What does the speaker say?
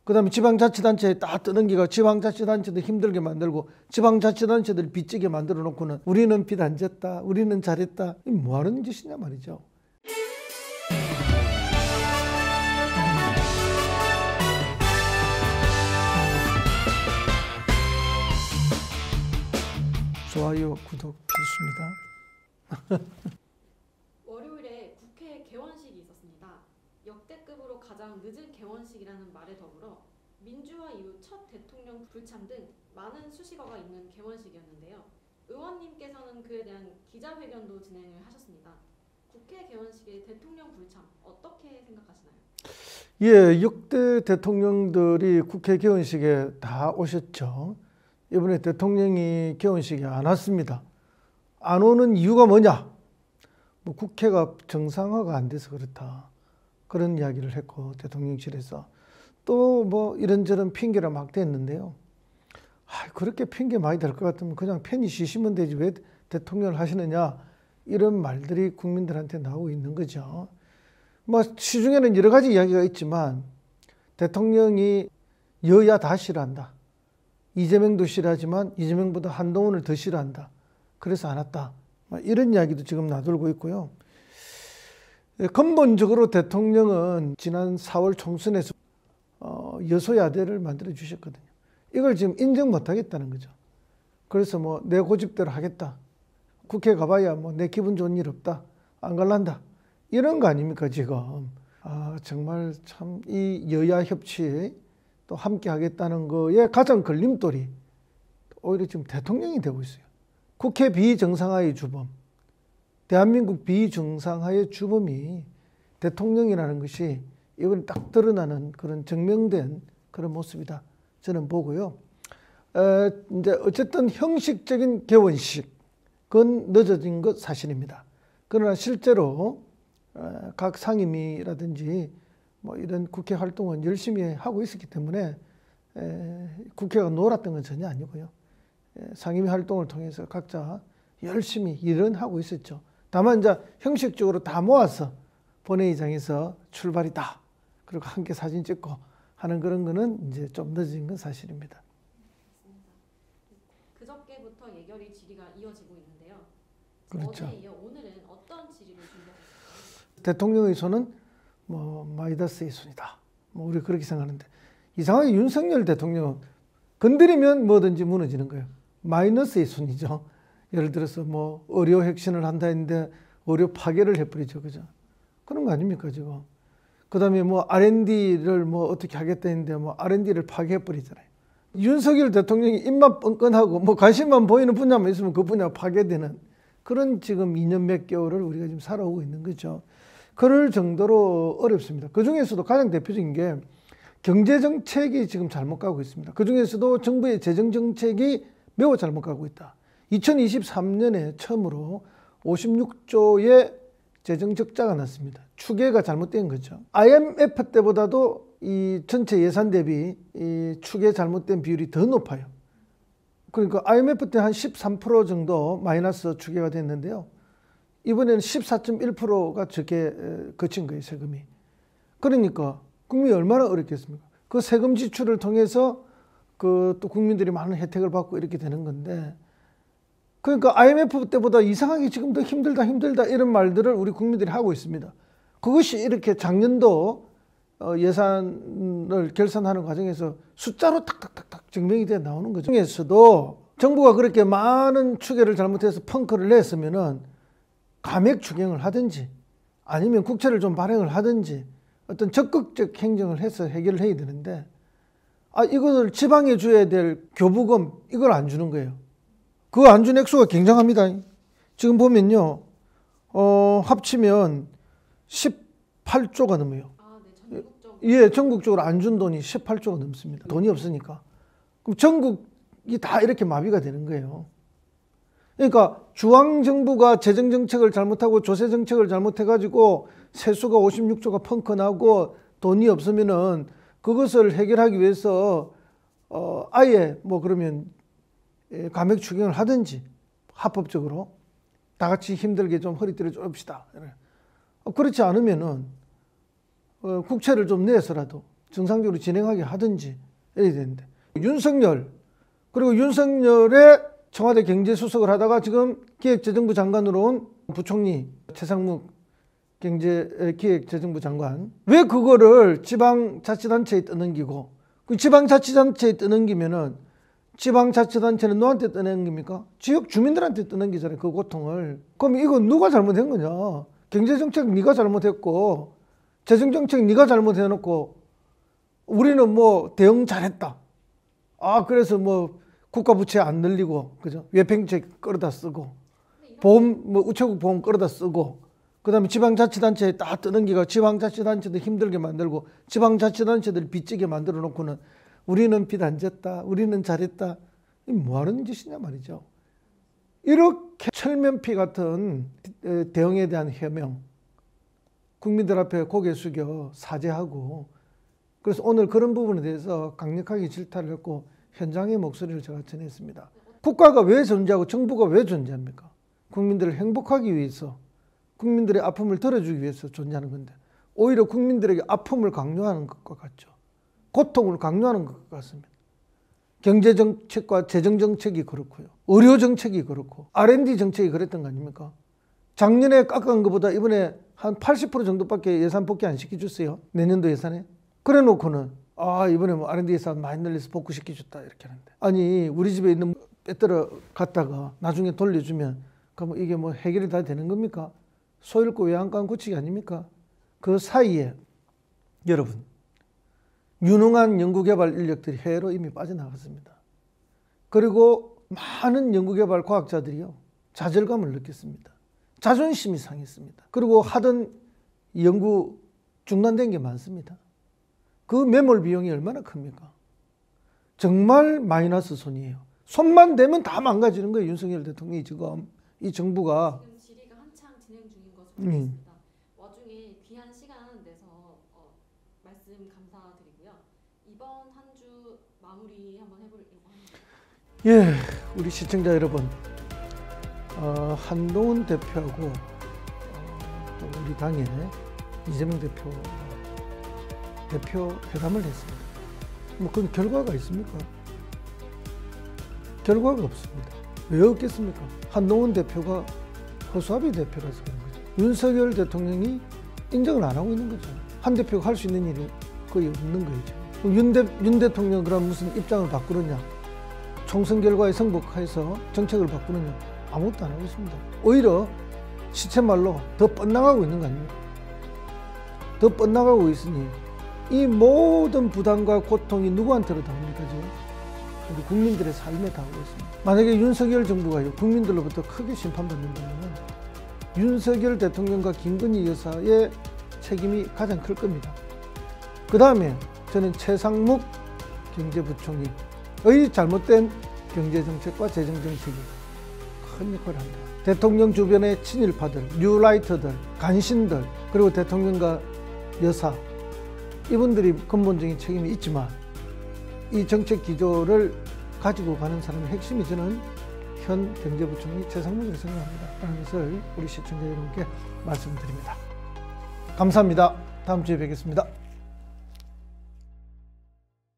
그다음에 지방자치단체에 딱 뜨는 게가 지방자치단체도 힘들게 만들고 지방자치단체들 빚지게 만들어 놓고는 우리는 빚 안 졌다, 우리는 잘했다. 이 뭐 하는 짓이냐 말이죠. 좋아요, 구독 필수입니다. 월요일에 국회 개원식이 있었습니다. 역대급으로 가장 늦은 개원식이라는 말에 더불어 민주화 이후 첫 대통령 불참 등 많은 수식어가 있는 개원식이었는데요. 의원님께서는 그에 대한 기자회견도 진행을 하셨습니다. 국회 개원식의 대통령 불참 어떻게 생각하시나요? 예, 역대 대통령들이 국회 개원식에 다 오셨죠. 이번에 대통령이 개원식에 안 왔습니다. 안 오는 이유가 뭐냐? 뭐 국회가 정상화가 안 돼서 그렇다. 그런 이야기를 했고 대통령실에서 또 뭐 이런저런 핑계를 막 댔는데요. 그렇게 핑계 많이 될 것 같으면 그냥 편히 쉬시면 되지 왜 대통령을 하시느냐 이런 말들이 국민들한테 나오고 있는 거죠. 뭐 시중에는 여러 가지 이야기가 있지만 대통령이 여야 다 싫어한다. 이재명도 싫어하지만 이재명보다 한동훈을 더 싫어한다. 그래서 안 왔다. 이런 이야기도 지금 나돌고 있고요. 근본적으로 대통령은 지난 4월 총선에서 여소야대를 만들어 주셨거든요. 이걸 지금 인정 못 하겠다는 거죠. 그래서 뭐 내 고집대로 하겠다. 국회 가봐야 뭐 내 기분 좋은 일 없다. 안 갈란다. 이런 거 아닙니까 지금. 정말 참 이 여야 협치에 또 함께 하겠다는 거에 가장 걸림돌이 오히려 지금 대통령이 되고 있어요. 국회 비정상화의 주범, 대한민국 비정상화의 주범이 대통령이라는 것이 이번에 딱 드러나는 그런 증명된 그런 모습이다. 저는 보고요. 이제 어쨌든 형식적인 개원식은 늦어진 것 사실입니다. 그러나 실제로 각 상임위라든지 뭐 이런 국회 활동은 열심히 하고 있었기 때문에 국회가 놀았던 건 전혀 아니고요. 상임위 활동을 통해서 각자 열심히 일은 하고 있었죠. 다만 이제 형식적으로 다 모아서 본회의장에서 출발이다. 그리고 함께 사진 찍고 하는 그런 거는 이제 좀 늦어진 건 사실입니다. 그저께부터 예결위 질의가 이어지고 있는데요. 그렇죠. 어제에 이어 오늘은 어떤 질의를 준비하셨습니까? 대통령의 손은 뭐 마이다스의 손이다. 뭐 우리 그렇게 생각하는데 이상하게 윤석열 대통령은 건드리면 뭐든지 무너지는 거예요. 마이너스의 손이죠. 예를 들어서 뭐 의료 혁신을 한다 했는데 의료 파괴를 해버리죠, 그죠? 그런 거 아닙니까 지금? 그다음에 뭐 R&D를 뭐 어떻게 하겠다 했는데 뭐 R&D를 파괴해버리잖아요. 윤석열 대통령이 입만 뻔뻔하고 뭐 관심만 보이는 분야만 있으면 그 분야가 파괴되는 그런 지금 2년 몇 개월을 우리가 지금 살아오고 있는 거죠. 그럴 정도로 어렵습니다. 그 중에서도 가장 대표적인 게 경제정책이 지금 잘못 가고 있습니다. 그 중에서도 정부의 재정정책이 매우 잘못 가고 있다. 2023년에 처음으로 56조의 재정 적자가 났습니다. 추계가 잘못된 거죠. IMF 때보다도 이 전체 예산 대비 이 추계 잘못된 비율이 더 높아요. 그러니까 IMF 때 한 13% 정도 마이너스 추계가 됐는데요. 이번에는 14.1%가 적게 거친 거예요, 세금이. 그러니까 국민이 얼마나 어렵겠습니까? 그 세금 지출을 통해서 그 또 국민들이 많은 혜택을 받고 이렇게 되는 건데, 그러니까 IMF 때보다 이상하게 지금 더 힘들다 이런 말들을 우리 국민들이 하고 있습니다. 그것이 이렇게 작년도 예산을 결산하는 과정에서 숫자로 탁탁탁탁 증명이 돼 나오는 거죠. 중에서도 정부가 그렇게 많은 추계를 잘못해서 펑크를 냈으면은 감액 추경을 하든지 아니면 국채를 좀 발행을 하든지 어떤 적극적 행정을 해서 해결을 해야 되는데 이것을 지방에 줘야 될 교부금 이걸 안 주는 거예요. 그 안 준 액수가 굉장합니다. 지금 보면요. 합치면 18조가 넘어요. 네, 예, 전국적으로 안 준 돈이 18조가 넘습니다. 돈이 없으니까. 그럼 전국이 다 이렇게 마비가 되는 거예요. 그러니까 중앙정부가 재정정책을 잘못하고 조세정책을 잘못해가지고 세수가 56조가 펑크나고 돈이 없으면은 그것을 해결하기 위해서 아예 뭐 그러면 감액 추경을 하든지 합법적으로 다 같이 힘들게 좀 허리띠를 졸읍시다. 그렇지 않으면은 국채를 좀 내서라도 정상적으로 진행하게 하든지 이래야 되는데, 윤석열, 그리고 윤석열의 청와대 경제수석을 하다가 지금 기획재정부 장관으로 온 부총리 최상묵 기획재정부 장관, 왜 그거를 지방자치단체에 떠넘기고, 그 지방자치단체에 떠넘기면은 지방자치단체는 누구한테 떠넘깁니까? 지역 주민들한테 떠넘기잖아요, 그 고통을. 그럼 이거 누가 잘못한 거냐? 경제정책 네가 잘못했고, 재정정책 네가 잘못해놓고, 우리는 뭐 대응 잘했다. 그래서 뭐 국가 부채 안 늘리고, 그죠? 외평책 끌어다 쓰고, 보험, 뭐 우체국 보험 끌어다 쓰고, 그 다음에 지방자치단체에 딱 떠넘기가 지방자치단체들 힘들게 만들고, 지방자치단체들 빚지게 만들어 놓고는 우리는 빚 안 졌다, 우리는 잘했다. 이 뭐 하는 짓이냐 말이죠. 이렇게 철면피 같은 대응에 대한 해명, 국민들 앞에 고개 숙여 사죄하고, 그래서 오늘 그런 부분에 대해서 강력하게 질타를 했고 현장의 목소리를 제가 전했습니다. 국가가 왜 존재하고 정부가 왜 존재합니까? 국민들을 행복하기 위해서, 국민들의 아픔을 덜어주기 위해서 존재하는 건데, 오히려 국민들에게 아픔을 강요하는 것과 같죠. 고통을 강요하는 것 같습니다. 경제정책과 재정정책이 그렇고요. 의료정책이 그렇고 R&D 정책이 그랬던 거 아닙니까? 작년에 깎은 것보다 이번에 한 80% 정도밖에 예산 복귀 안 시켜줬어요. 내년도 예산에. 그래 놓고는 이번에 뭐 R&D 예산 많이 늘려서 복구시켜줬다 이렇게 하는데, 아니 우리 집에 있는 빼들어 갔다가 나중에 돌려주면 그럼 이게 뭐 해결이 다 되는 겁니까? 소잃고 외양간 고치기 아닙니까? 그 사이에 여러분, 유능한 연구개발 인력들이 해외로 이미 빠져나갔습니다. 그리고 많은 연구개발 과학자들이요, 좌절감을 느꼈습니다. 자존심이 상했습니다. 그리고 하던 연구 중단된 게 많습니다. 그 매몰 비용이 얼마나 큽니까? 정말 마이너스 손이에요. 손만 대면 다 망가지는 거예요. 윤석열 대통령이 지금, 이 정부가. 지금 질의가 한창 진행 중인 것으로 보입니다. 와중에 귀한 시간 내서 말씀 감사드리고요. 이번 한 주 마무리 한번 해보려고 합니다. 예, 우리 시청자 여러분, 한동훈 대표하고 또 우리 당의 이재명 대표 회담을 했습니다. 뭐 그건 결과가 있습니까? 결과가 없습니다. 왜 없겠습니까? 한동훈 대표가 허수아비 대표라서 그런 거죠. 윤석열 대통령이 인정을 안 하고 있는 거죠. 한 대표가 할 수 있는 일이 거의 없는 거죠. 윤 대통령 그럼 무슨 입장을 바꾸느냐? 총선 결과에 승복해서 정책을 바꾸느냐? 아무것도 안 하고 있습니다. 오히려 시체말로 더 뻗나가고 있는 거 아닙니까? 더 뻗나가고 있으니 이 모든 부담과 고통이 누구한테로 닿습니까? 우리 국민들의 삶에 닿고 있습니다. 만약에 윤석열 정부가 국민들로부터 크게 심판받는다면 윤석열 대통령과 김건희 여사의 책임이 가장 클 겁니다. 그 다음에 저는 최상묵 경제부총리의 잘못된 경제정책과 재정정책이 큰 역할을 합니다. 대통령 주변의 친일파들, 뉴라이터들, 간신들, 그리고 대통령과 여사, 이분들이 근본적인 책임이 있지만 이 정책 기조를 가지고 가는 사람의 핵심이 저는 현 경제부총리 최상묵이라고 생각합니다. 라는 것을 우리 시청자 여러분께 말씀드립니다. 감사합니다. 다음 주에 뵙겠습니다.